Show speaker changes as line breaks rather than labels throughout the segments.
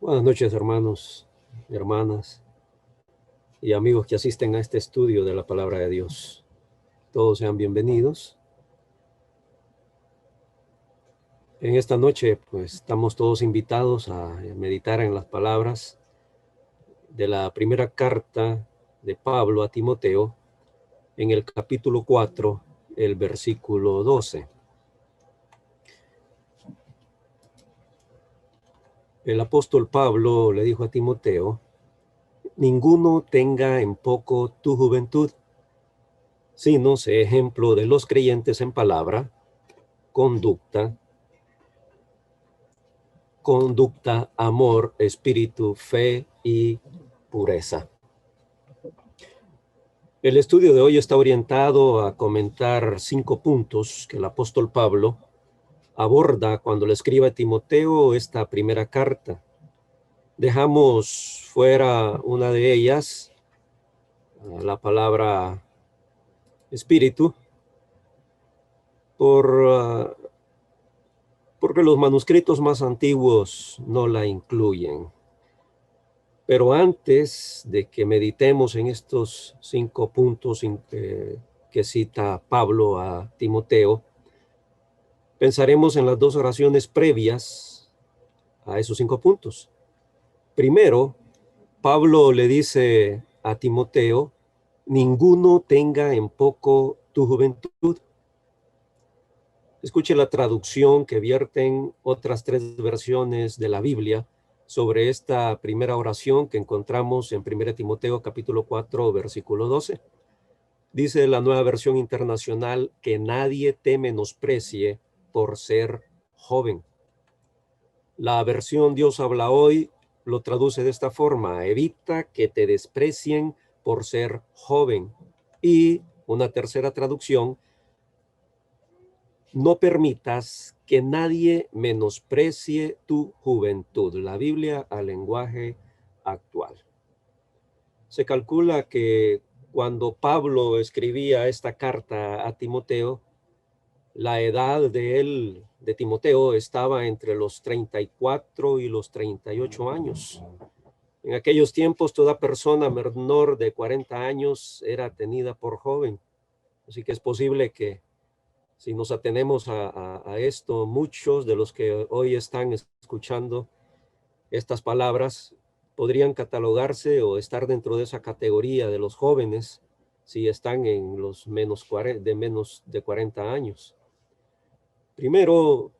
Buenas noches, hermanos, hermanas y amigos que asisten a este estudio de la palabra de Dios. Todos sean bienvenidos. En esta noche, pues, estamos todos invitados a meditar en las palabras de la primera carta de Pablo a Timoteo, en el capítulo 4, el versículo 12. El apóstol Pablo le dijo a Timoteo: ninguno tenga en poco tu juventud, sino sé ejemplo de los creyentes en palabra, conducta, amor, espíritu, fe y pureza. El estudio de hoy está orientado a comentar 5 puntos que el apóstol Pablo aborda cuando le escribe a Timoteo esta primera carta. Dejamos fuera una de ellas, la palabra espíritu, porque los manuscritos más antiguos no la incluyen. Pero antes de que meditemos en estos 5 puntos que cita Pablo a Timoteo, pensaremos en las 2 oraciones previas a esos 5 puntos. Primero, Pablo le dice a Timoteo: ninguno tenga en poco tu juventud. Escuche la traducción que vierten otras 3 versiones de la Biblia sobre esta primera oración que encontramos en 1 Timoteo capítulo 4, versículo 12. Dice la Nueva Versión Internacional: que nadie te menosprecie por ser joven. La versión Dios habla hoy lo traduce de esta forma: evita que te desprecien por ser joven. Y una tercera traducción: no permitas que nadie menosprecie tu juventud. La Biblia al lenguaje actual. Se calcula que cuando Pablo escribía esta carta a Timoteo, la edad de Timoteo, estaba entre los 34 y los 38 años. En aquellos tiempos, toda persona menor de 40 años era tenida por joven. Así que es posible que, si nos atenemos a esto, muchos de los que hoy están escuchando estas palabras podrían catalogarse o estar dentro de esa categoría de los jóvenes si están en los menos de 40 años. Primero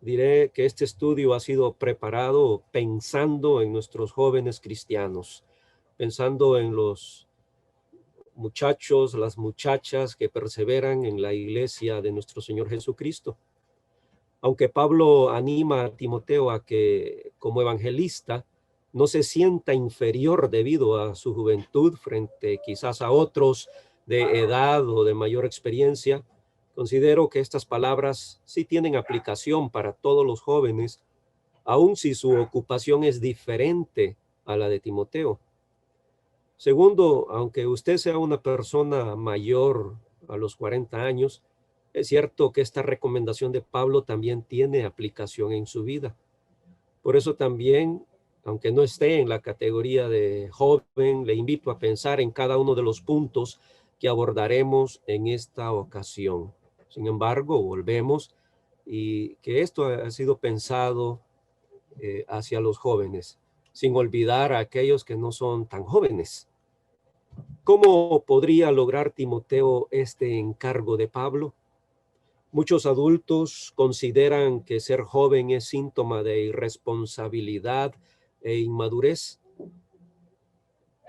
diré que este estudio ha sido preparado pensando en nuestros jóvenes cristianos, pensando en los muchachos, las muchachas que perseveran en la iglesia de nuestro Señor Jesucristo. Aunque Pablo anima a Timoteo a que, como evangelista, no se sienta inferior debido a su juventud frente quizás a otros de edad o de mayor experiencia, considero que estas palabras sí tienen aplicación para todos los jóvenes, aun si su ocupación es diferente a la de Timoteo. Segundo, aunque usted sea una persona mayor a los 40 años, es cierto que esta recomendación de Pablo también tiene aplicación en su vida. Por eso también, aunque no esté en la categoría de joven, le invito a pensar en cada uno de los puntos que abordaremos en esta ocasión. Sin embargo, volvemos y que esto ha sido pensado hacia los jóvenes, sin olvidar a aquellos que no son tan jóvenes. ¿Cómo podría lograr Timoteo este encargo de Pablo? Muchos adultos consideran que ser joven es síntoma de irresponsabilidad e inmadurez,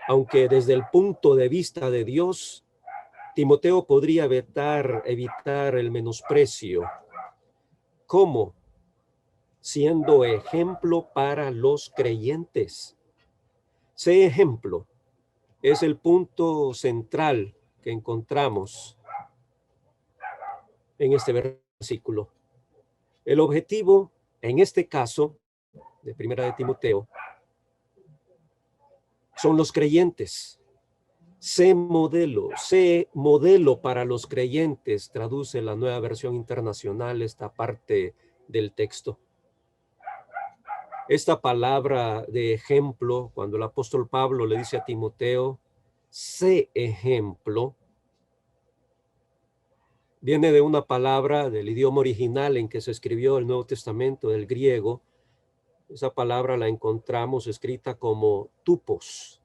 aunque desde el punto de vista de Dios, Timoteo podría evitar el menosprecio. ¿Cómo? Siendo ejemplo para los creyentes. Sé ejemplo. Es el punto central que encontramos en este versículo. El objetivo, en este caso, de Primera de Timoteo, son los creyentes. Sé modelo para los creyentes, traduce la Nueva Versión Internacional esta parte del texto. Esta palabra de ejemplo, cuando el apóstol Pablo le dice a Timoteo, sé ejemplo, viene de una palabra del idioma original en que se escribió el Nuevo Testamento, del griego. Esa palabra la encontramos escrita como tupos.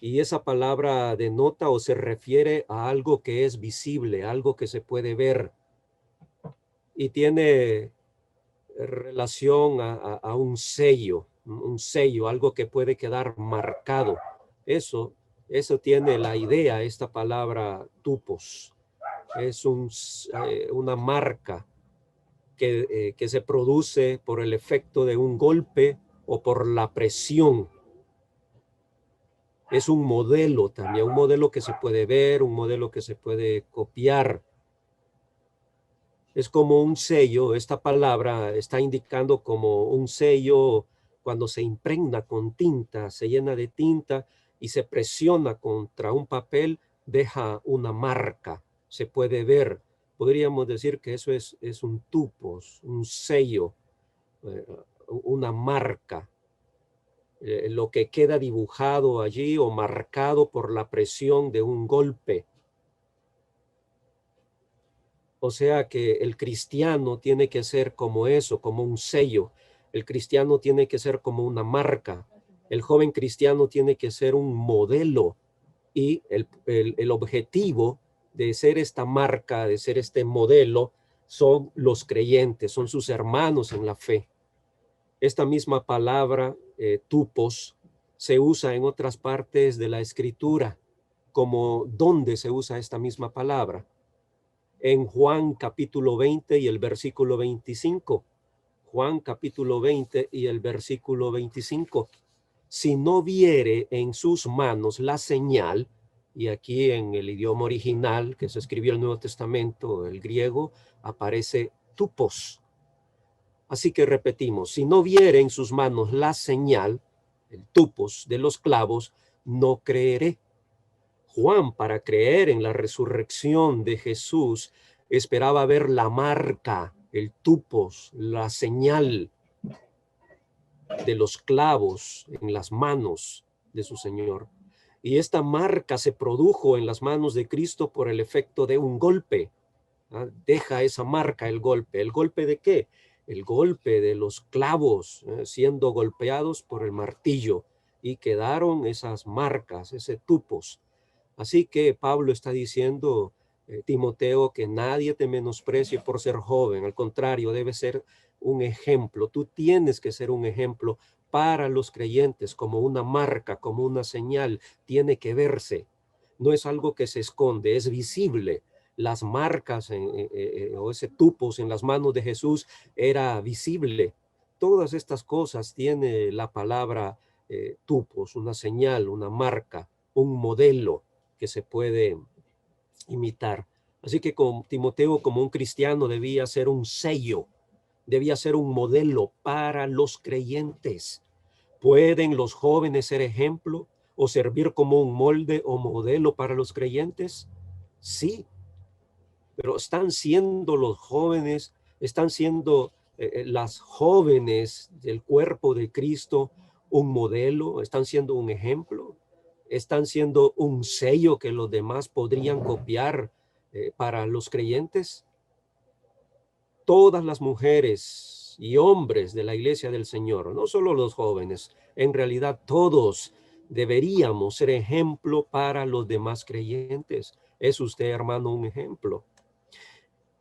Y esa palabra denota o se refiere a algo que es visible, algo que se puede ver. Y tiene relación a un sello, algo que puede quedar marcado. Eso tiene la idea, esta palabra tupos. Es una marca que se produce por el efecto de un golpe o por la presión. Es un modelo también, un modelo que se puede ver, un modelo que se puede copiar. Es como un sello, esta palabra está indicando como un sello cuando se impregna con tinta, se llena de tinta y se presiona contra un papel, deja una marca, se puede ver. Podríamos decir que eso es un tupos, un sello, eh, una marca, lo que queda dibujado allí o marcado por la presión de un golpe. O sea que el cristiano tiene que ser como eso, como un sello. El cristiano tiene que ser como una marca. El joven cristiano tiene que ser un modelo y el objetivo de ser esta marca, de ser este modelo, son los creyentes, son sus hermanos en la fe. Esta misma palabra, tupos, se usa en otras partes de la escritura, como ¿dónde se usa esta misma palabra? En Juan capítulo 20 y el versículo 25. Juan capítulo 20 y el versículo 25. Si no viere en sus manos la señal, y aquí en el idioma original que se escribió el Nuevo Testamento, el griego, aparece tupos. Así que repetimos, si no viere en sus manos la señal, el tupos de los clavos, no creeré. Juan, para creer en la resurrección de Jesús, esperaba ver la marca, el tupos, la señal de los clavos en las manos de su Señor. Y esta marca se produjo en las manos de Cristo por el efecto de un golpe. Deja esa marca el golpe. ¿El golpe de qué? El golpe de los clavos siendo golpeados por el martillo y quedaron esas marcas, ese tupos. Así que Pablo está diciendo, Timoteo, que nadie te menosprecie por ser joven. Al contrario, debe ser un ejemplo. Tú tienes que ser un ejemplo para los creyentes, como una marca, como una señal. Tiene que verse. No es algo que se esconde, es visible. Las marcas o ese tupos en las manos de Jesús era visible. Todas estas cosas tiene la palabra tupos, una señal, una marca, un modelo que se puede imitar. Así que con Timoteo, como un cristiano, debía ser un sello, debía ser un modelo para los creyentes. ¿Pueden los jóvenes ser ejemplo o servir como un molde o modelo para los creyentes? Sí, pero están siendo los jóvenes, están siendo las jóvenes del cuerpo de Cristo un modelo, están siendo un ejemplo, están siendo un sello que los demás podrían copiar para los creyentes. Todas las mujeres y hombres de la iglesia del Señor, no solo los jóvenes, en realidad todos deberíamos ser ejemplo para los demás creyentes. ¿Es usted, hermano, un ejemplo?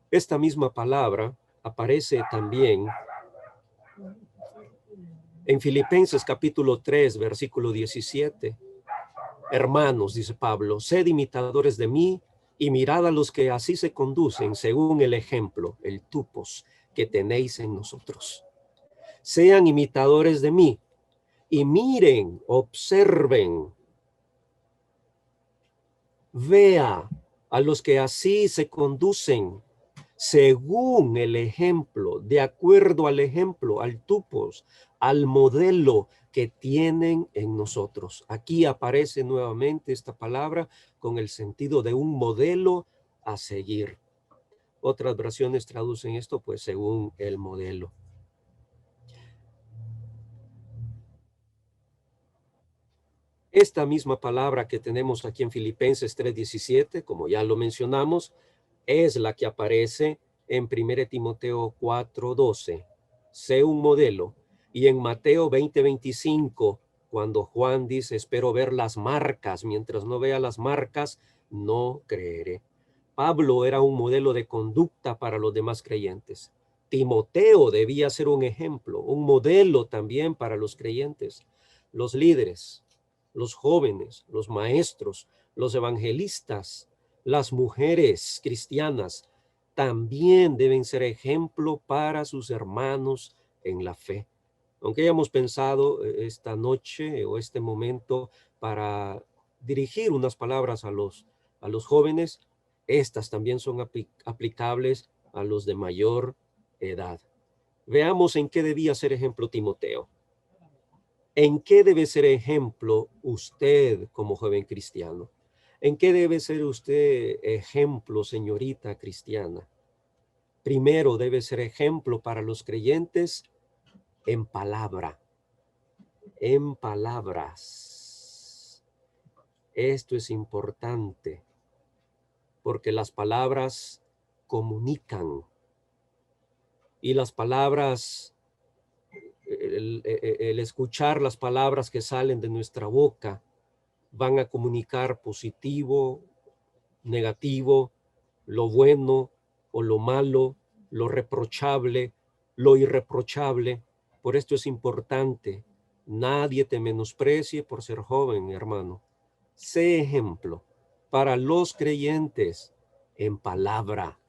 Esta misma palabra aparece también en Filipenses capítulo 3, versículo 17. Hermanos, dice Pablo, sed imitadores de mí y mirad a los que así se conducen según el ejemplo, el tupos que tenéis en nosotros. Sean imitadores de mí y miren, observen, vea a los que así se conducen según el ejemplo, de acuerdo al ejemplo, al tupos, al modelo que tienen en nosotros. Aquí aparece nuevamente esta palabra con el sentido de un modelo a seguir. Otras versiones traducen esto pues según el modelo. Esta misma palabra que tenemos aquí en Filipenses 3:17, como ya lo mencionamos, es la que aparece en 1 Timoteo 4:12. Sé un modelo. Y en Mateo 20:25, cuando Juan dice, espero ver las marcas, mientras no vea las marcas, no creeré. Pablo era un modelo de conducta para los demás creyentes. Timoteo debía ser un ejemplo, un modelo también para los creyentes, los líderes, los jóvenes, los maestros, los evangelistas, las mujeres cristianas también deben ser ejemplo para sus hermanos en la fe. Aunque hayamos pensado esta noche o este momento para dirigir unas palabras a los jóvenes, estas también son aplicables a los de mayor edad. Veamos en qué debía ser ejemplo Timoteo. ¿En qué debe ser ejemplo usted como joven cristiano? ¿En qué debe ser usted ejemplo, señorita cristiana? Primero debe ser ejemplo para los creyentes en palabra, en palabras. Esto es importante porque las palabras comunican y las palabras, el escuchar las palabras que salen de nuestra boca van a comunicar positivo, negativo, lo bueno o lo malo, lo reprochable, lo irreprochable. Por esto es importante. Nadie te menosprecie por ser joven, hermano. Sé ejemplo para los creyentes en palabra.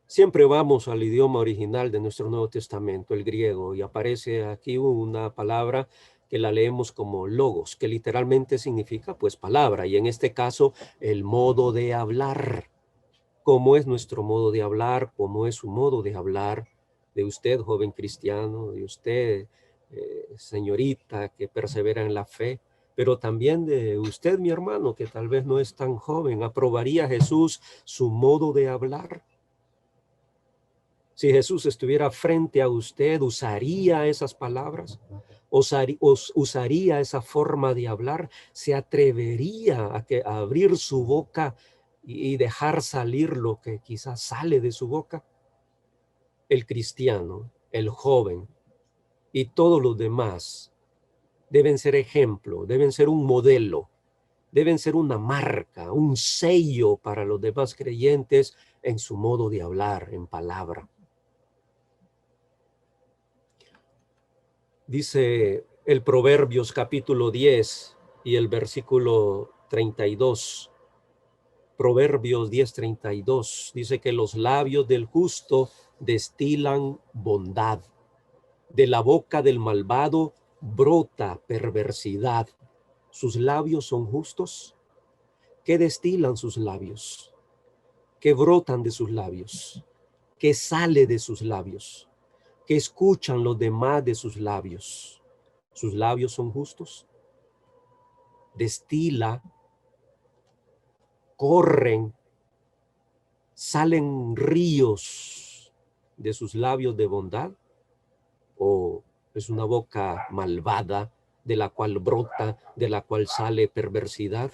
Siempre vamos al idioma original de nuestro Nuevo Testamento, el griego, y aparece aquí una palabra que la leemos como logos, que literalmente significa pues palabra, y en este caso el modo de hablar. ¿Cómo es nuestro modo de hablar? ¿Cómo es su modo de hablar? De usted, joven cristiano, de usted, señorita, que persevera en la fe, pero también de usted, mi hermano, que tal vez no es tan joven. ¿Aprobaría Jesús su modo de hablar? Si Jesús estuviera frente a usted, ¿usaría esas palabras? ¿Usaría esa forma de hablar? ¿Se atrevería a abrir su boca y dejar salir lo que quizás sale de su boca? El cristiano, el joven y todos los demás deben ser ejemplo, deben ser un modelo, deben ser una marca, un sello para los demás creyentes en su modo de hablar, en palabra. Dice el Proverbios capítulo 10 y el versículo 32. Proverbios 10:32 dice que los labios del justo destilan bondad. De la boca del malvado brota perversidad. ¿Sus labios son justos? ¿Qué destilan sus labios? ¿Qué brotan de sus labios? ¿Qué sale de sus labios? ¿Qué escuchan los demás de sus labios? ¿Sus labios son justos? Destila, corren, salen ríos de sus labios de bondad, o es una boca malvada de la cual brota, de la cual sale perversidad.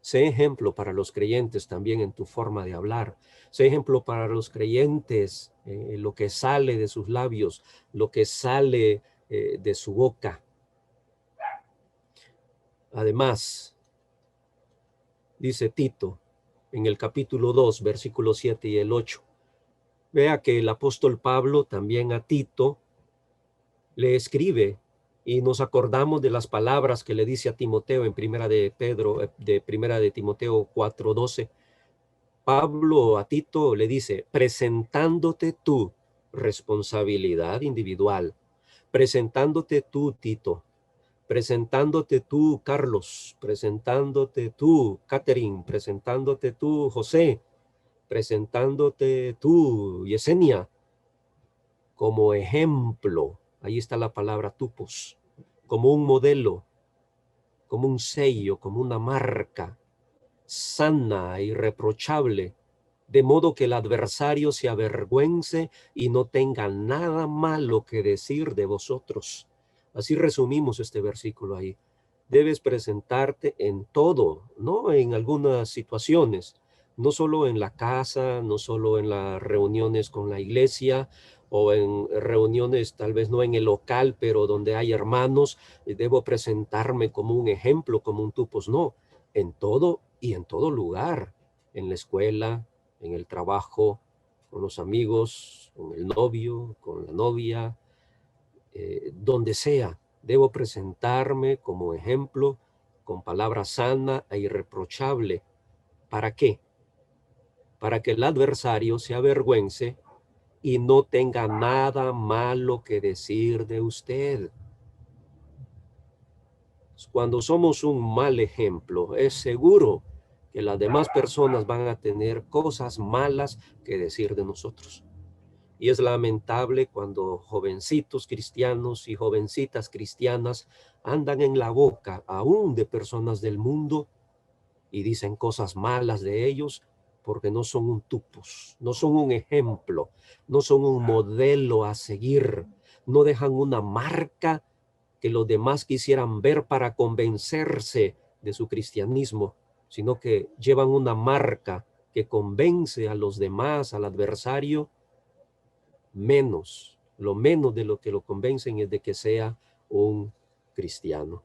Sé ejemplo para los creyentes también en tu forma de hablar. Sé ejemplo para los creyentes en lo que sale de sus labios, lo que sale de su boca. Además, dice Tito en el capítulo 2, versículo 7 y el 8. Vea que el apóstol Pablo también a Tito le escribe y nos acordamos de las palabras que le dice a Timoteo en primera de Timoteo 4:12. Pablo a Tito le dice, presentándote tu responsabilidad individual, presentándote tú, Tito, presentándote tú, Carlos, presentándote tú, Catherine, presentándote tú, José, presentándote tú, Yesenia, como ejemplo. Ahí está la palabra tupos, como un modelo, como un sello, como una marca sana, irreprochable, de modo que el adversario se avergüence y no tenga nada malo que decir de vosotros. Así resumimos este versículo ahí. Debes presentarte en todo, no en algunas situaciones, no solo en la casa, no solo en las reuniones con la iglesia o en reuniones tal vez no en el local, pero donde hay hermanos, debo presentarme como un ejemplo, como un tupos, no, en todo y en todo lugar, en la escuela, en el trabajo, con los amigos, con el novio, con la novia, donde sea, debo presentarme como ejemplo con palabra sana e irreprochable. ¿Para qué? Para que el adversario se avergüence y no tenga nada malo que decir de usted. Cuando somos un mal ejemplo, es seguro que las demás personas van a tener cosas malas que decir de nosotros. Y es lamentable cuando jovencitos cristianos y jovencitas cristianas andan en la boca aún de personas del mundo y dicen cosas malas de ellos porque no son un tupos, no son un ejemplo, no son un modelo a seguir, no dejan una marca que los demás quisieran ver para convencerse de su cristianismo, sino que llevan una marca que convence a los demás, al adversario, menos, lo menos de lo que lo convencen es de que sea un cristiano.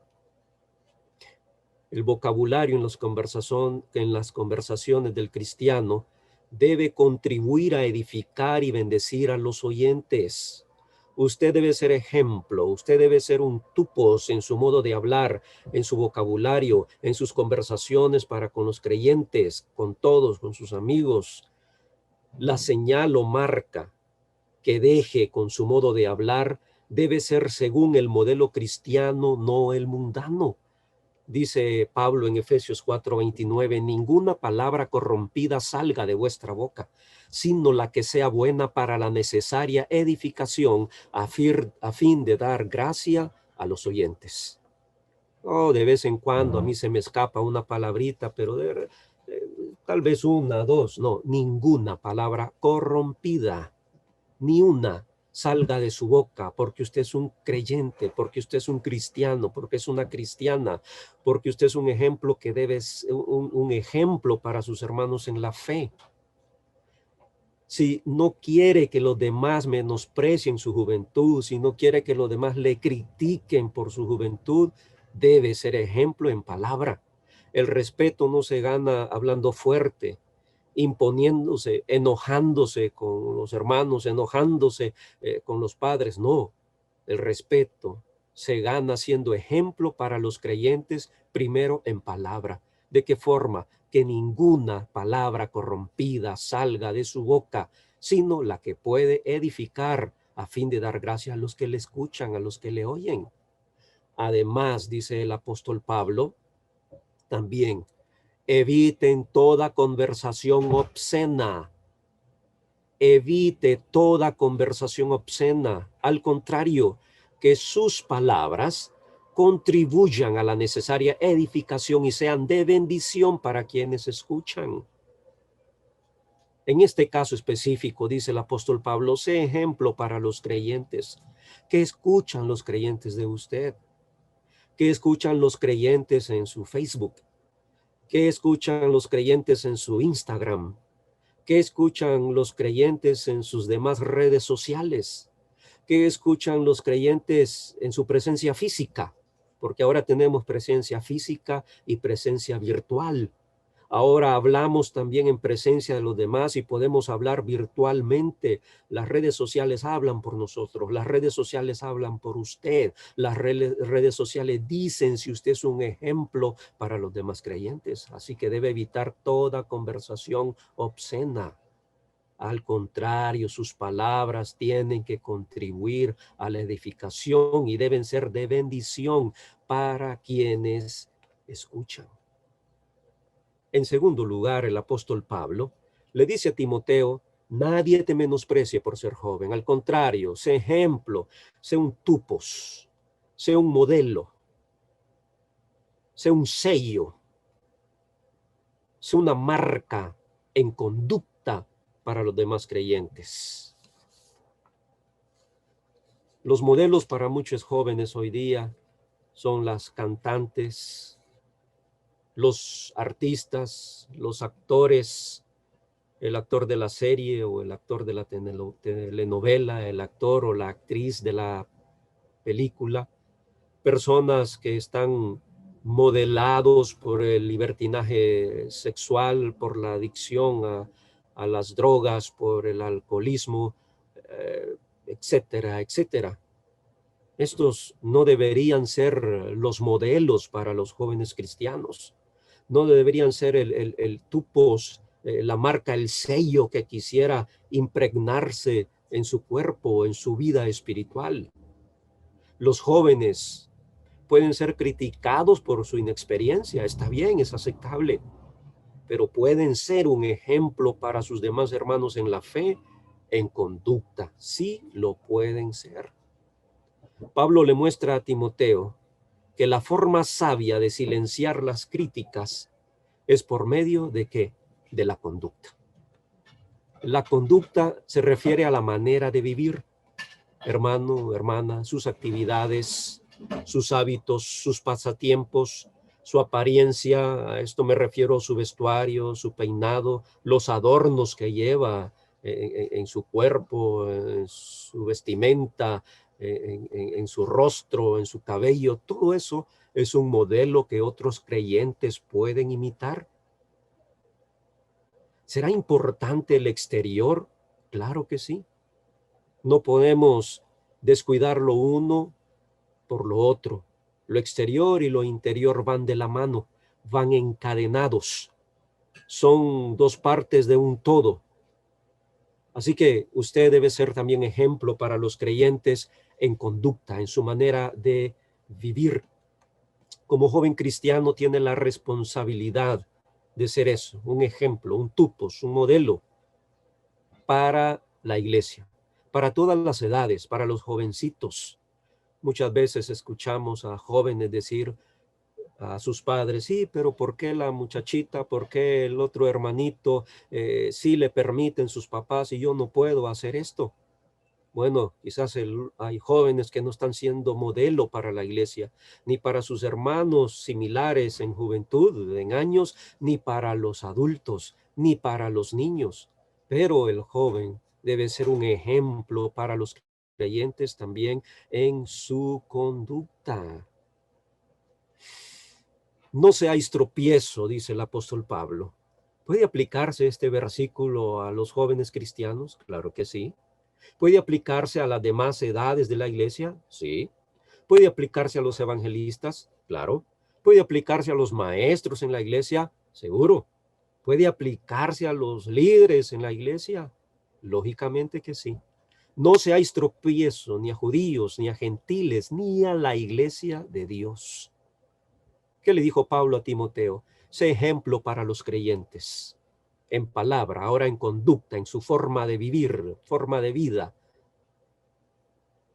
El vocabulario en las conversaciones del cristiano debe contribuir a edificar y bendecir a los oyentes. Usted debe ser ejemplo, usted debe ser un tupos en su modo de hablar, en su vocabulario, en sus conversaciones para con los creyentes, con todos, con sus amigos. La señal o marca que deje con su modo de hablar debe ser según el modelo cristiano, no el mundano. Dice Pablo en Efesios 4:29, ninguna palabra corrompida salga de vuestra boca, sino la que sea buena para la necesaria edificación a fin de dar gracia a los oyentes. Oh, de vez en cuando a mí se me escapa una palabrita, pero tal vez una, dos, no, ninguna palabra corrompida, ni una salga de su boca, porque usted es un creyente, porque usted es un cristiano, porque es una cristiana, porque usted es un ejemplo que debe ser un ejemplo para sus hermanos en la fe. Si no quiere que los demás menosprecien su juventud, si no quiere que los demás le critiquen por su juventud, debe ser ejemplo en palabra. El respeto no se gana hablando fuerte, imponiéndose, enojándose con los hermanos, enojándose con los padres. No, el respeto se gana siendo ejemplo para los creyentes, primero en palabra. ¿De qué forma? Que ninguna palabra corrompida salga de su boca, sino la que puede edificar a fin de dar gracia a los que le escuchan, a los que le oyen. Además, dice el apóstol Pablo, también eviten toda conversación obscena. Evite toda conversación obscena. Al contrario, que sus palabras contribuyan a la necesaria edificación y sean de bendición para quienes escuchan. En este caso específico, dice el apóstol Pablo, sé ejemplo para los creyentes. ¿Qué escuchan los creyentes de usted? ¿Qué escuchan los creyentes en su Facebook? ¿Qué escuchan los creyentes en su Instagram? ¿Qué escuchan los creyentes en sus demás redes sociales? ¿Qué escuchan los creyentes en su presencia física? Porque ahora tenemos presencia física y presencia virtual. Ahora hablamos también en presencia de los demás y podemos hablar virtualmente. Las redes sociales hablan por nosotros, las redes sociales hablan por usted, las redes sociales dicen si usted es un ejemplo para los demás creyentes. Así que debe evitar toda conversación obscena. Al contrario, sus palabras tienen que contribuir a la edificación y deben ser de bendición para quienes escuchan. En segundo lugar, el apóstol Pablo le dice a Timoteo, nadie te menosprecie por ser joven. Al contrario, sé ejemplo, sé un tupos, sé un modelo, sé un sello, sé una marca en conducta para los demás creyentes. Los modelos para muchos jóvenes hoy día son las cantantes, los artistas, los actores, el actor de la serie o el actor de la telenovela, el actor o la actriz de la película, personas que están modelados por el libertinaje sexual, por la adicción a las drogas, por el alcoholismo, etcétera, etcétera. Estos no deberían ser los modelos para los jóvenes cristianos. No deberían ser el tupos, la marca, el sello que quisiera impregnarse en su cuerpo, en su vida espiritual. Los jóvenes pueden ser criticados por su inexperiencia, está bien, es aceptable, pero pueden ser un ejemplo para sus demás hermanos en la fe, en conducta, sí lo pueden ser. Pablo le muestra a Timoteo que la forma sabia de silenciar las críticas es por medio de ¿qué? De la conducta. La conducta se refiere a la manera de vivir, hermano, hermana, sus actividades, sus hábitos, sus pasatiempos, su apariencia, a esto me refiero a su vestuario, su peinado, los adornos que lleva en su cuerpo, en su vestimenta, en su rostro, en su cabello, todo eso es un modelo que otros creyentes pueden imitar. ¿Será importante el exterior? Claro que sí. No podemos descuidar lo uno por lo otro. Lo exterior y lo interior van de la mano, van encadenados. Son dos partes de un todo. Así que usted debe ser también ejemplo para los creyentes en conducta, en su manera de vivir. Como joven cristiano tiene la responsabilidad de ser eso, un ejemplo, un tupos, un modelo para la iglesia, para todas las edades, para los jovencitos. Muchas veces escuchamos a jóvenes decir a sus padres, sí, pero ¿por qué la muchachita, por qué el otro hermanito sí le permiten sus papás y yo no puedo hacer esto? Bueno, quizás hay jóvenes que no están siendo modelo para la iglesia, ni para sus hermanos similares en juventud, en años, ni para los adultos, ni para los niños. Pero el joven debe ser un ejemplo para los creyentes también en su conducta. No seáis tropiezo, dice el apóstol Pablo. ¿Puede aplicarse este versículo a los jóvenes cristianos? Claro que sí. ¿Puede aplicarse a las demás edades de la iglesia? Sí. ¿Puede aplicarse a los evangelistas? Claro. ¿Puede aplicarse a los maestros en la iglesia? Seguro. ¿Puede aplicarse a los líderes en la iglesia? Lógicamente que sí. No seáis tropiezo ni a judíos, ni a gentiles, ni a la iglesia de Dios. ¿Qué le dijo Pablo a Timoteo? Sé ejemplo para los creyentes, en palabra, ahora en conducta, en su forma de vivir, forma de vida.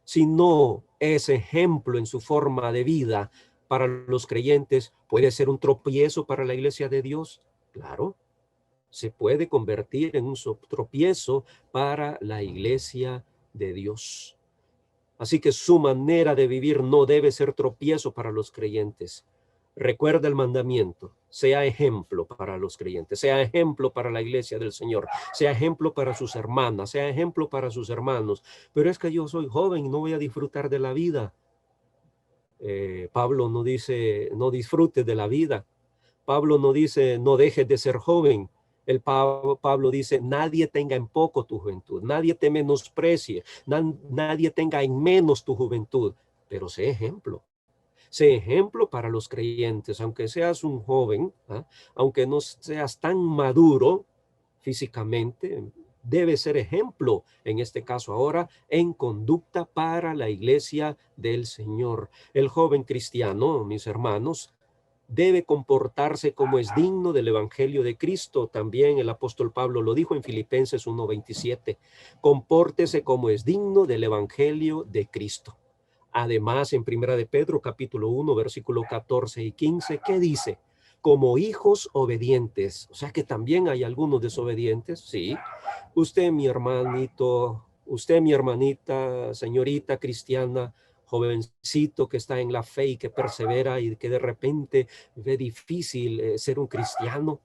Si no es ejemplo en su forma de vida para los creyentes, ¿puede ser un tropiezo para la iglesia de Dios? Claro, se puede convertir en un tropiezo para la iglesia de Dios. Así que su manera de vivir no debe ser tropiezo para los creyentes. Recuerda el mandamiento, sea ejemplo para los creyentes, sea ejemplo para la iglesia del Señor, sea ejemplo para sus hermanas, sea ejemplo para sus hermanos. Pero es que yo soy joven y no voy a disfrutar de la vida. Pablo no dice, no disfrutes de la vida. Pablo no dice, no dejes de ser joven. Pablo dice, nadie tenga en poco tu juventud, nadie te menosprecie, nadie tenga en menos tu juventud, pero sé ejemplo. Sé ejemplo para los creyentes, aunque seas un joven, ¿ah? Aunque no seas tan maduro físicamente, debe ser ejemplo, en este caso ahora, en conducta para la iglesia del Señor. El joven cristiano, mis hermanos, debe comportarse como es digno del evangelio de Cristo. También el apóstol Pablo lo dijo en Filipenses 1:27. Compórtese como es digno del evangelio de Cristo. Además, en Primera de Pedro, capítulo 1, versículo 14 y 15, ¿qué dice? Como hijos obedientes. O sea que también hay algunos desobedientes, sí. Usted, mi hermanito, Usted, mi hermanita, señorita cristiana, jovencito que está en la fe y que persevera y que de repente ve difícil ser un cristiano,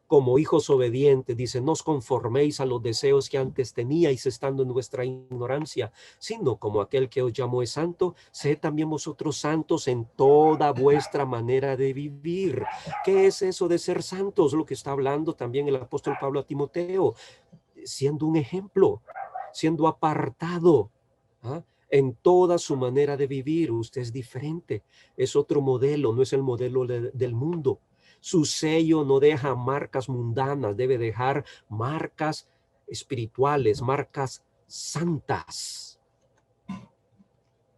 como hijos obedientes, dice, no os conforméis a los deseos que antes teníais estando en vuestra ignorancia, sino como aquel que os llamó es santo, sed también vosotros santos en toda vuestra manera de vivir. ¿Qué es eso de ser santos? Lo que está hablando también el apóstol Pablo a Timoteo, siendo un ejemplo, siendo apartado, ¿ah? En toda su manera de vivir. Usted es diferente, es otro modelo, no es el modelo del mundo. Su sello no deja marcas mundanas, debe dejar marcas espirituales, marcas santas.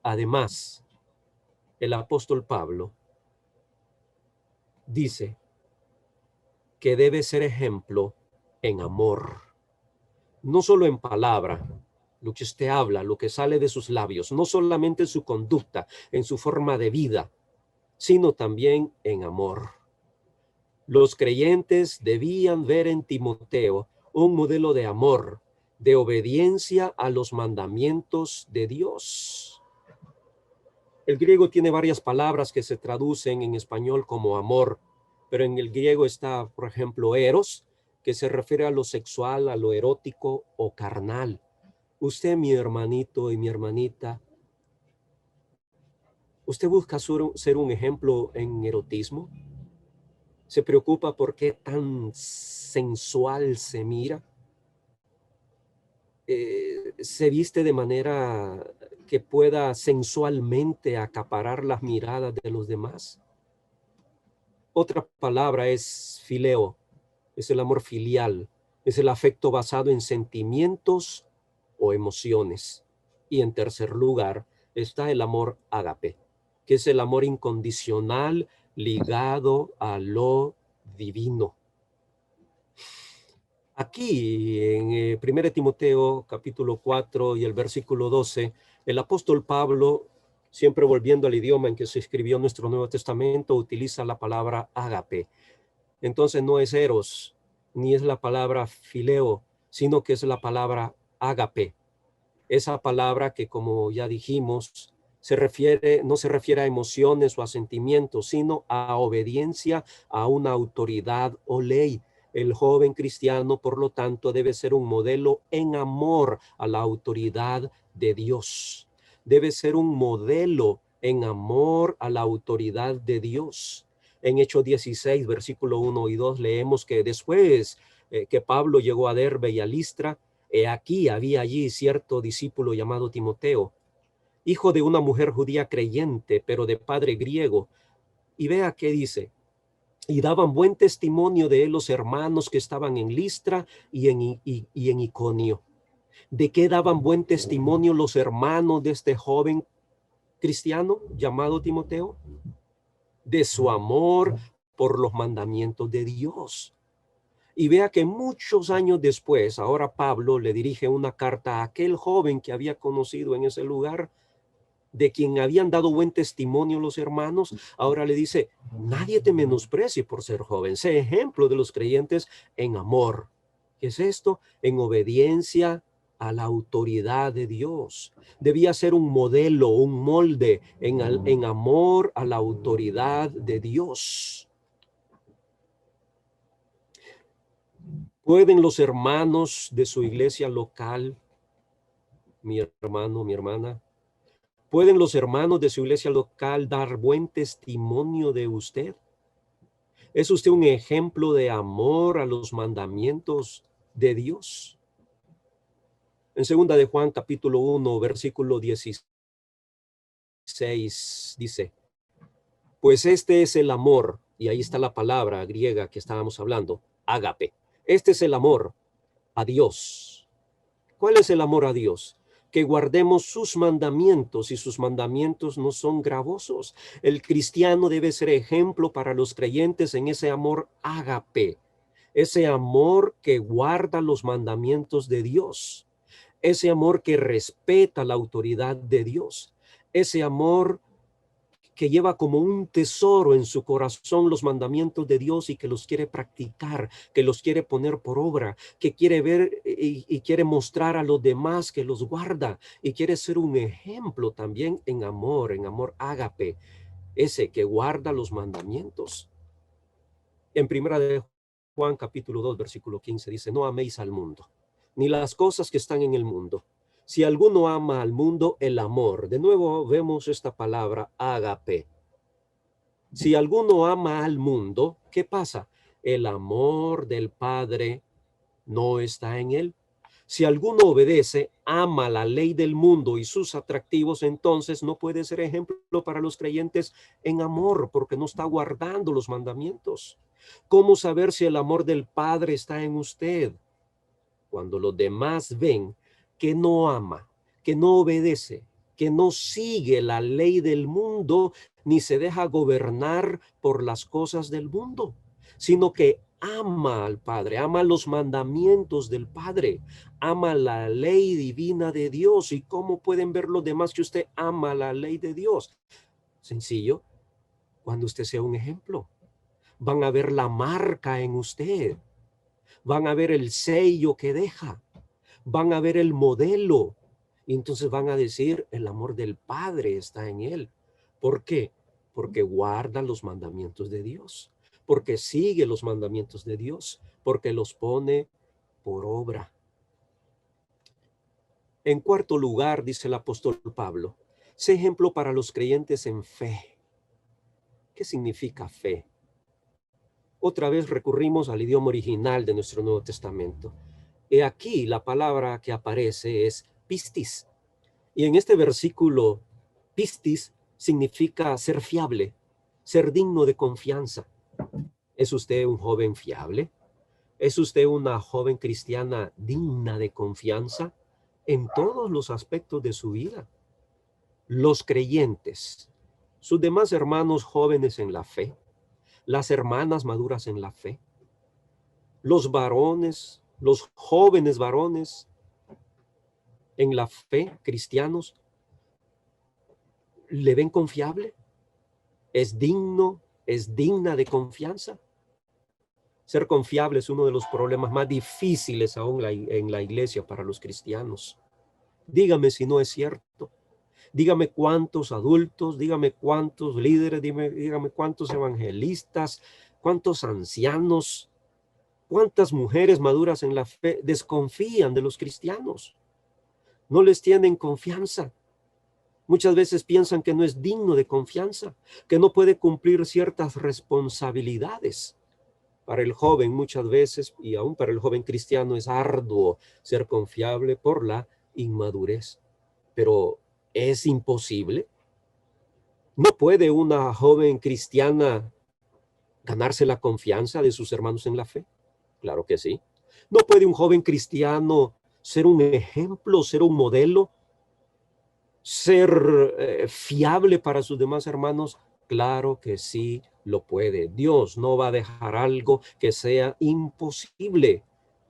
Además, el apóstol Pablo dice que debe ser ejemplo en amor, no solo en palabra, lo que usted habla, lo que sale de sus labios, no solamente en su conducta, en su forma de vida, sino también en amor. Los creyentes debían ver en Timoteo un modelo de amor, de obediencia a los mandamientos de Dios. El griego tiene varias palabras que se traducen en español como amor, pero en el griego está, por ejemplo, eros, que se refiere a lo sexual, a lo erótico o carnal. Usted, mi hermanito y mi hermanita, ¿usted busca ser un ejemplo en erotismo? ¿Se preocupa por qué tan sensual se mira? ¿Se viste de manera que pueda sensualmente acaparar las miradas de los demás? Otra palabra es fileo, es el amor filial, es el afecto basado en sentimientos o emociones. Y en tercer lugar está el amor ágape, que es el amor incondicional ligado a lo divino. Aquí en 1 Timoteo capítulo 4 y el versículo 12, el apóstol Pablo, siempre volviendo al idioma en que se escribió nuestro Nuevo Testamento, utiliza la palabra ágape. Entonces no es eros, ni es la palabra fileo, sino que es la palabra ágape. Esa palabra que, como ya dijimos, no se refiere a emociones o a sentimientos, sino a obediencia a una autoridad o ley. El joven cristiano, por lo tanto, debe ser un modelo en amor a la autoridad de Dios. Debe ser un modelo en amor a la autoridad de Dios. En Hechos 16, versículo 1 y 2, leemos que después que Pablo llegó a Derbe y a Listra, aquí había allí cierto discípulo llamado Timoteo, hijo de una mujer judía creyente, pero de padre griego. Y vea qué dice. Y daban buen testimonio de él los hermanos que estaban en Listra y en Iconio. ¿De qué daban buen testimonio los hermanos de este joven cristiano llamado Timoteo? De su amor por los mandamientos de Dios. Y vea que muchos años después, ahora Pablo le dirige una carta a aquel joven que había conocido en ese lugar, de quien habían dado buen testimonio los hermanos. Ahora le dice, nadie te menosprecie por ser joven, sé ejemplo de los creyentes en amor. ¿Qué es esto? En obediencia a la autoridad de Dios. Debía ser un modelo, un molde en amor a la autoridad de Dios. ¿Pueden los hermanos de su iglesia local, mi hermano, mi hermana, pueden los hermanos de su iglesia local dar buen testimonio de usted? ¿Es usted un ejemplo de amor a los mandamientos de Dios? En 2 de Juan capítulo 1, versículo 16 dice, pues este es el amor, y ahí está la palabra griega que estábamos hablando, ágape. Este es el amor a Dios. ¿Cuál es el amor a Dios? Que guardemos sus mandamientos, y sus mandamientos no son gravosos. El cristiano debe ser ejemplo para los creyentes en ese amor ágape, ese amor que guarda los mandamientos de Dios, ese amor que respeta la autoridad de Dios, ese amor que lleva como un tesoro en su corazón los mandamientos de Dios y que los quiere practicar, que los quiere poner por obra, que quiere ver y quiere mostrar a los demás que los guarda y quiere ser un ejemplo también en amor ágape, ese que guarda los mandamientos. En primera de Juan capítulo 2 versículo 15 dice, no améis al mundo, ni las cosas que están en el mundo. Si alguno ama al mundo, el amor. De nuevo vemos esta palabra ágape. Si alguno ama al mundo, ¿qué pasa? El amor del Padre no está en él. Si alguno obedece, ama la ley del mundo y sus atractivos, entonces no puede ser ejemplo para los creyentes en amor, porque no está guardando los mandamientos. ¿Cómo saber si el amor del Padre está en usted? Cuando los demás ven que no ama, que no obedece, que no sigue la ley del mundo, ni se deja gobernar por las cosas del mundo, sino que ama al Padre, ama los mandamientos del Padre, ama la ley divina de Dios. ¿Y cómo pueden ver los demás que usted ama la ley de Dios? Sencillo, cuando usted sea un ejemplo. Van a ver la marca en usted, van a ver el sello que deja, van a ver el modelo, y entonces van a decir, el amor del Padre está en él. ¿Por qué? Porque guarda los mandamientos de Dios, porque sigue los mandamientos de Dios, porque los pone por obra. En cuarto lugar, dice el apóstol Pablo, sé ejemplo para los creyentes en fe. ¿Qué significa fe? Otra vez recurrimos al idioma original de nuestro Nuevo Testamento. He aquí la palabra que aparece es pistis. Y en este versículo, pistis significa ser fiable, ser digno de confianza. ¿Es usted un joven fiable? ¿Es usted una joven cristiana digna de confianza en todos los aspectos de su vida? Los creyentes, sus demás hermanos jóvenes en la fe, las hermanas maduras en la fe, los varones, los jóvenes varones en la fe, cristianos, ¿le ven confiable? ¿Es digno, es digna de confianza? Ser confiable es uno de los problemas más difíciles aún en la iglesia para los cristianos. Dígame si no es cierto. Dígame cuántos adultos, dígame cuántos líderes, dígame cuántos evangelistas, cuántos ancianos, cuántas mujeres maduras en la fe desconfían de los cristianos. No les tienen confianza. Muchas veces piensan que no es digno de confianza, que no puede cumplir ciertas responsabilidades. Para el joven muchas veces, y aún para el joven cristiano, es arduo ser confiable por la inmadurez. Pero ¿es imposible? ¿No puede una joven cristiana ganarse la confianza de sus hermanos en la fe? Claro que sí. ¿No puede un joven cristiano ser un ejemplo, ser un modelo, ser fiable para sus demás hermanos? Claro que sí lo puede. Dios no va a dejar algo que sea imposible.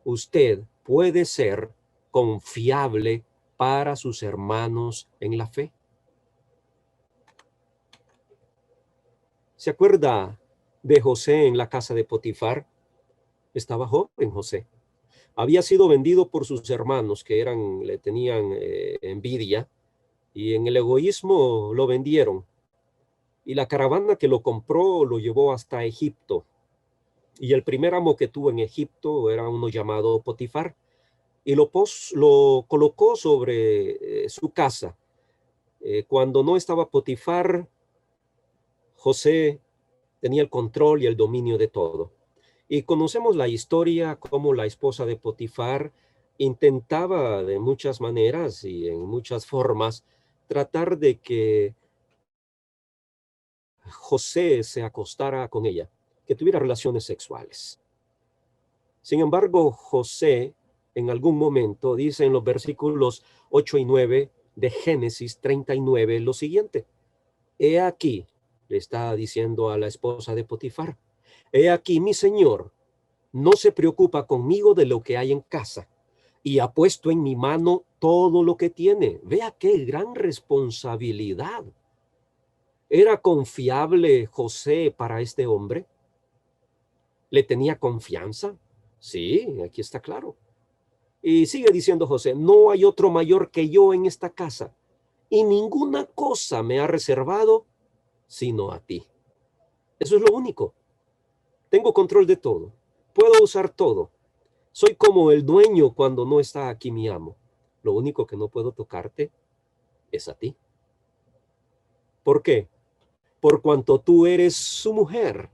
Usted puede ser confiable para sus hermanos en la fe. ¿Se acuerda de José en la casa de Potifar? Estaba joven José. Había sido vendido por sus hermanos que le tenían envidia, y en el egoísmo lo vendieron. Y la caravana que lo compró lo llevó hasta Egipto. Y el primer amo que tuvo en Egipto era uno llamado Potifar. Y lo colocó sobre su casa. Cuando no estaba Potifar, José tenía el control y el dominio de todo. Y conocemos la historia, cómo la esposa de Potifar intentaba de muchas maneras y en muchas formas tratar de que José se acostara con ella, que tuviera relaciones sexuales. Sin embargo, José en algún momento dice en los versículos 8 y 9 de Génesis 39 lo siguiente: he aquí, le está diciendo a la esposa de Potifar, he aquí mi señor no se preocupa conmigo de lo que hay en casa y ha puesto en mi mano todo lo que tiene. Vea qué gran responsabilidad. ¿Era confiable José para este hombre? ¿Le tenía confianza? Sí, aquí está claro. Y sigue diciendo José, no hay otro mayor que yo en esta casa, y ninguna cosa me ha reservado sino a ti. Eso es lo único. Tengo control de todo. Puedo usar todo. Soy como el dueño cuando no está aquí mi amo. Lo único que no puedo tocarte es a ti. ¿Por qué? Por cuanto tú eres su mujer.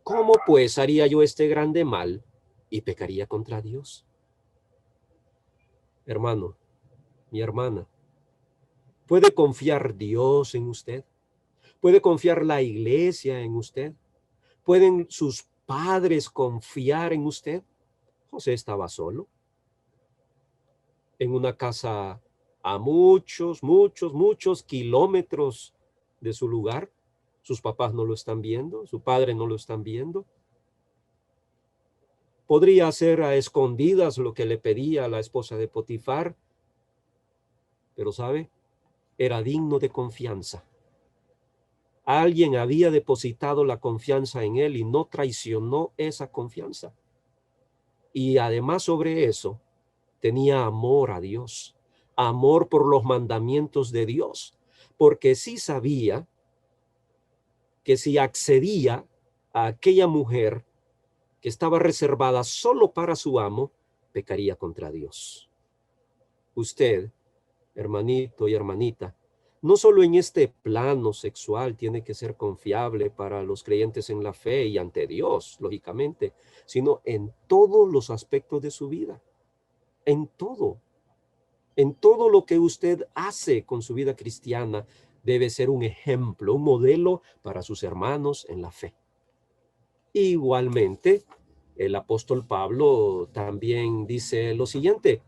¿Cómo pues haría yo este grande mal y pecaría contra Dios? Hermano, mi hermana, ¿puede confiar Dios en usted? ¿Puede confiar la iglesia en usted? ¿Pueden sus padres confiar en usted? José estaba solo en una casa a muchos kilómetros de su lugar. Sus papás no lo están viendo, su padre no lo están viendo. Podría hacer a escondidas lo que le pedía a la esposa de Potifar, pero ¿sabe? Era digno de confianza. Alguien había depositado la confianza en él y no traicionó esa confianza. Y además sobre eso, tenía amor a Dios, amor por los mandamientos de Dios, porque sí sabía que si accedía a aquella mujer que estaba reservada solo para su amo, pecaría contra Dios. Usted, hermanito y hermanita, no solo en este plano sexual tiene que ser confiable para los creyentes en la fe y ante Dios, lógicamente, sino en todos los aspectos de su vida, en todo lo que usted hace con su vida cristiana, debe ser un ejemplo, un modelo para sus hermanos en la fe. Igualmente, el apóstol Pablo también dice lo siguiente,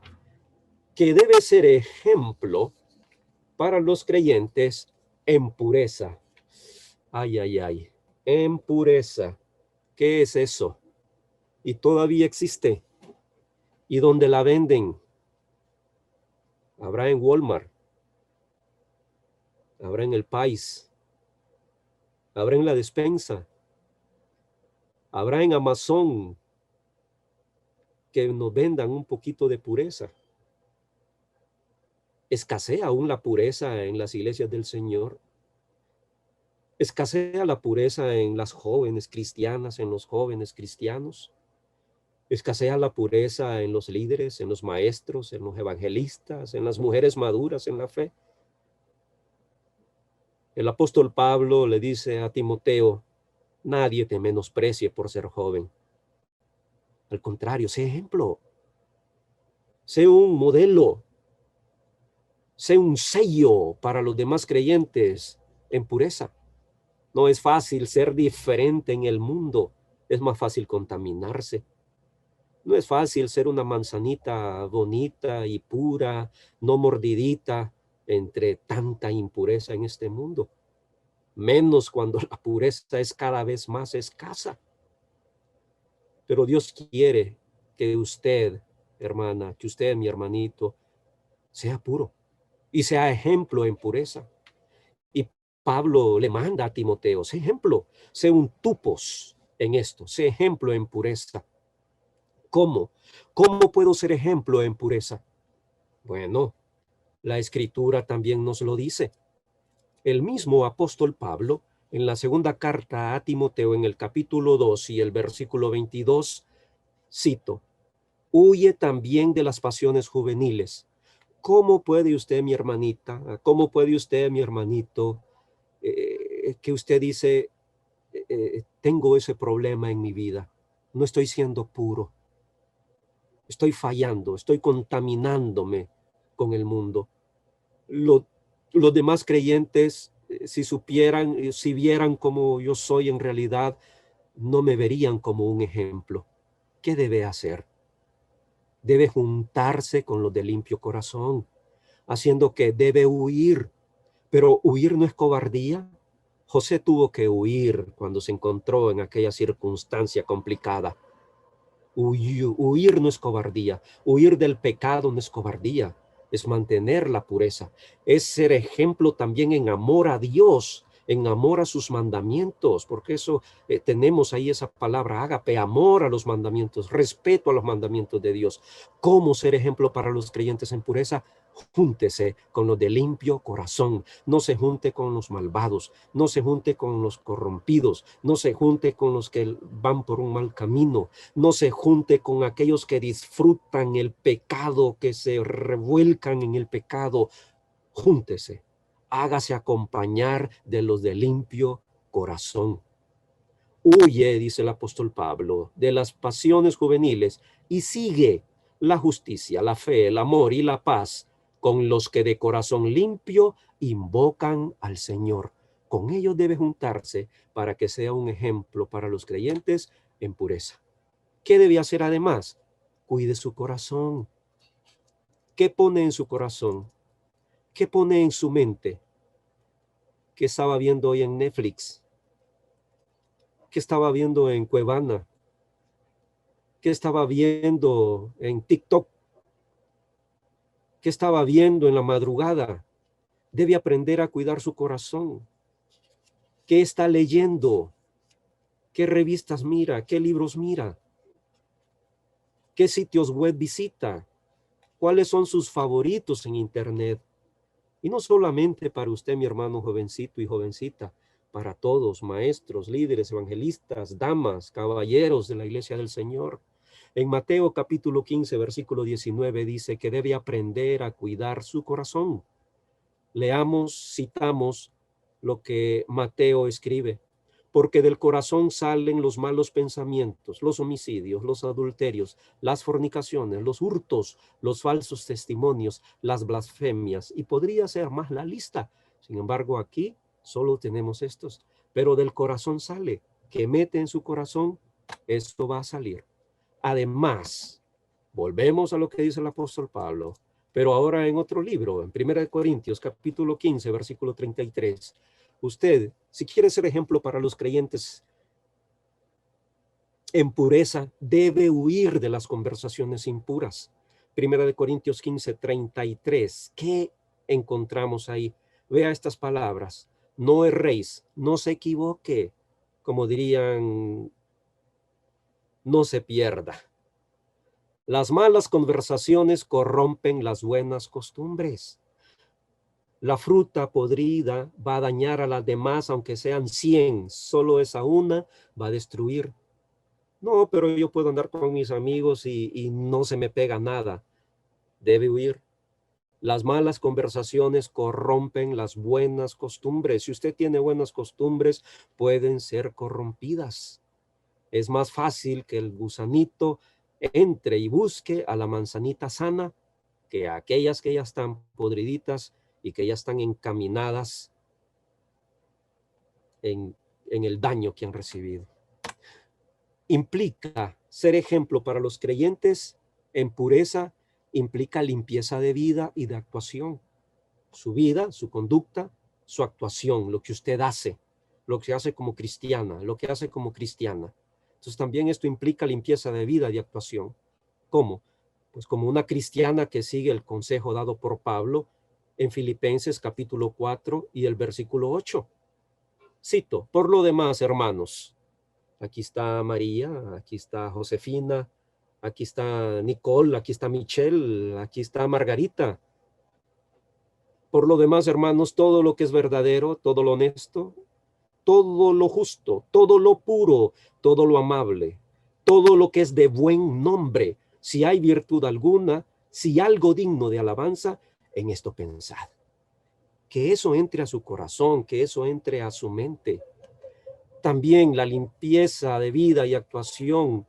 que debe ser ejemplo para los creyentes en pureza. Ay, ay, ay, en pureza. ¿Qué es eso? Y todavía existe. ¿Y dónde la venden? Habrá en Walmart, habrá en el País, habrá en la despensa, habrá en Amazon que nos vendan un poquito de pureza. Escasea aún la pureza en las iglesias del Señor. Escasea la pureza en las jóvenes cristianas, en los jóvenes cristianos. Escasea la pureza en los líderes, en los maestros, en los evangelistas, en las mujeres maduras en la fe. El apóstol Pablo le dice a Timoteo, nadie te menosprecie por ser joven. Al contrario, sé ejemplo, sé un modelo, sé un sello para los demás creyentes en pureza. No es fácil ser diferente en el mundo, es más fácil contaminarse. No es fácil ser una manzanita bonita y pura, no mordidita entre tanta impureza en este mundo. Menos cuando la pureza es cada vez más escasa. Pero Dios quiere que usted, hermana, que usted, mi hermanito, sea puro y sea ejemplo en pureza. Y Pablo le manda a Timoteo, sé ejemplo, sé un tupos en esto, sé ejemplo en pureza. ¿Cómo? ¿Cómo puedo ser ejemplo en pureza? Bueno, la escritura también nos lo dice. El mismo apóstol Pablo, en la segunda carta a Timoteo, en el capítulo 2 y el versículo 22, cito, huye también de las pasiones juveniles. ¿Cómo puede usted, mi hermanita, cómo puede usted, mi hermanito, que usted dice, tengo ese problema en mi vida, no estoy siendo puro, estoy fallando, estoy contaminándome con el mundo? Lo, los demás creyentes, si supieran, si vieran cómo yo soy en realidad, no me verían como un ejemplo. ¿Qué debe hacer? Debe juntarse con los de limpio corazón, haciendo que debe huir. Pero huir no es cobardía. José tuvo que huir cuando se encontró en aquella circunstancia complicada. Huir no es cobardía. Huir del pecado no es cobardía. Es mantener la pureza. Es ser ejemplo también en amor a Dios, en amor a sus mandamientos, porque eso tenemos ahí esa palabra ágape, amor a los mandamientos, respeto a los mandamientos de Dios. ¿Cómo ser ejemplo para los creyentes en pureza? Júntese con los de limpio corazón, no se junte con los malvados, no se junte con los corrompidos, no se junte con los que van por un mal camino, no se junte con aquellos que disfrutan el pecado, que se revuelcan en el pecado. Júntese, hágase acompañar de los de limpio corazón. Huye, dice el apóstol Pablo, de las pasiones juveniles y sigue la justicia, la fe, el amor y la paz con los que de corazón limpio invocan al Señor. Con ellos debe juntarse para que sea un ejemplo para los creyentes en pureza. ¿Qué debe hacer además? Cuide su corazón. ¿Qué pone en su corazón? ¿Qué pone en su mente? ¿Qué estaba viendo hoy en Netflix? ¿Qué estaba viendo en Cuevana? ¿Qué estaba viendo en TikTok? ¿Qué estaba viendo en la madrugada? Debe aprender a cuidar su corazón. ¿Qué está leyendo? ¿Qué revistas mira? ¿Qué libros mira? ¿Qué sitios web visita? ¿Cuáles son sus favoritos en Internet? Y no solamente para usted, mi hermano jovencito y jovencita, para todos, maestros, líderes, evangelistas, damas, caballeros de la iglesia del Señor. En Mateo capítulo 15, versículo 19 dice que debe aprender a cuidar su corazón. Leamos, citamos lo que Mateo escribe. Porque del corazón salen los malos pensamientos, los homicidios, los adulterios, las fornicaciones, los hurtos, los falsos testimonios, las blasfemias, y podría ser más la lista. Sin embargo, aquí solo tenemos estos. Pero del corazón sale, que mete en su corazón, esto va a salir. Además, volvemos a lo que dice el apóstol Pablo, pero ahora en otro libro, en 1 Corintios capítulo 15, versículo 33. Usted, si quiere ser ejemplo para los creyentes en pureza, debe huir de las conversaciones impuras. 1 Corintios 15, 33. ¿Qué encontramos ahí? Vea estas palabras. No erréis, no se equivoque, como dirían, no se pierda. Las malas conversaciones corrompen las buenas costumbres. La fruta podrida va a dañar a las demás, aunque sean 100, solo esa una va a destruir. No, pero yo puedo andar con mis amigos y no se me pega nada. Debe huir. Las malas conversaciones corrompen las buenas costumbres. Si usted tiene buenas costumbres, pueden ser corrompidas. Es más fácil que el gusanito entre y busque a la manzanita sana que a aquellas que ya están podriditas y que ya están encaminadas en el daño que han recibido. Implica ser ejemplo para los creyentes en pureza, implica limpieza de vida y de actuación. Su vida, su conducta, su actuación, lo que usted hace, lo que hace como cristiana, lo que hace como cristiana. Entonces también esto implica limpieza de vida y de actuación. ¿Cómo? Pues como una cristiana que sigue el consejo dado por Pablo en Filipenses capítulo 4 y el versículo 8. Cito, por lo demás, hermanos, aquí está María, aquí está Josefina, aquí está Nicole, aquí está Michelle, aquí está Margarita. Por lo demás, hermanos, todo lo que es verdadero, todo lo honesto, todo lo justo, todo lo puro, todo lo amable, todo lo que es de buen nombre, si hay virtud alguna, si algo digno de alabanza, en esto pensad. Que eso entre a su corazón, que eso entre a su mente. También la limpieza de vida y actuación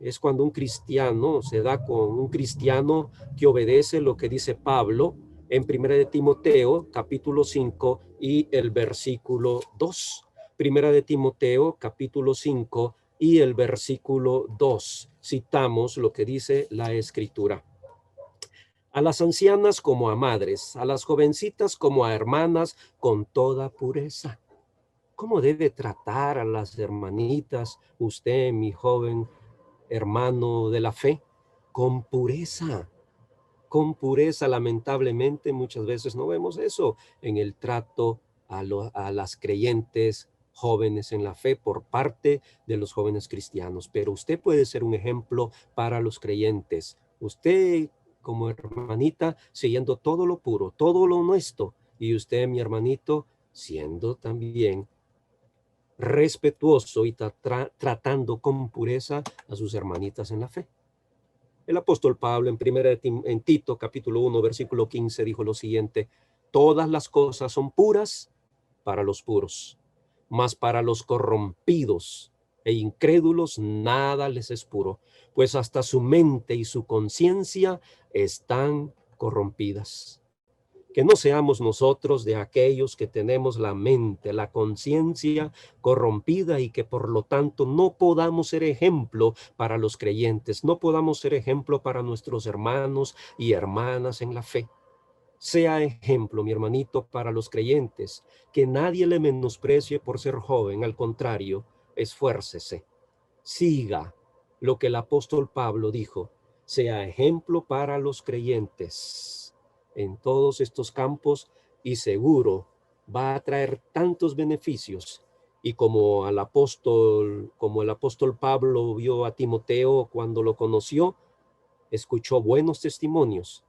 es cuando un cristiano se da con un cristiano que obedece lo que dice Pablo en 1 de Timoteo, capítulo 5 y el versículo 2. 1 de Timoteo, capítulo 5 y el versículo 2. Citamos lo que dice la Escritura. A las ancianas como a madres, a las jovencitas como a hermanas, con toda pureza. ¿Cómo debe tratar a las hermanitas usted, mi joven hermano de la fe? Con pureza. Con pureza, lamentablemente, muchas veces no vemos eso en el trato a las creyentes jóvenes en la fe por parte de los jóvenes cristianos, pero usted puede ser un ejemplo para los creyentes. Usted como hermanita siguiendo todo lo puro, todo lo honesto, y usted, mi hermanito, siendo también respetuoso y tratando con pureza a sus hermanitas en la fe. El apóstol Pablo en Tito capítulo 1 versículo 15 dijo lo siguiente: todas las cosas son puras para los puros, mas para los corrompidos e incrédulos nada les es puro, pues hasta su mente y su conciencia están corrompidas. Que no seamos nosotros de aquellos que tenemos la mente, la conciencia corrompida y que por lo tanto no podamos ser ejemplo para los creyentes, no podamos ser ejemplo para nuestros hermanos y hermanas en la fe. Sea ejemplo, mi hermanito, para los creyentes, que nadie le menosprecie por ser joven, al contrario, esfuércese, siga lo que el apóstol Pablo dijo, sea ejemplo para los creyentes en todos estos campos y seguro va a traer tantos beneficios. Y como el apóstol Pablo vio a Timoteo cuando lo conoció, escuchó buenos testimonios.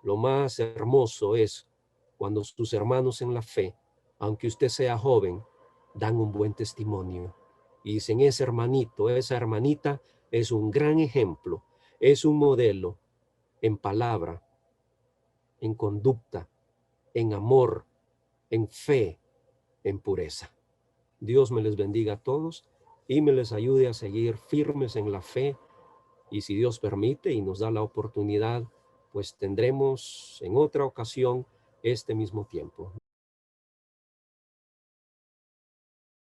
Lo más hermoso es cuando sus hermanos en la fe, aunque usted sea joven, dan un buen testimonio. Y dicen, ese hermanito, esa hermanita es un gran ejemplo, es un modelo en palabra, en conducta, en amor, en fe, en pureza. Dios me les bendiga a todos y me les ayude a seguir firmes en la fe. Y si Dios permite y nos da la oportunidad, pues tendremos en otra ocasión este mismo tiempo.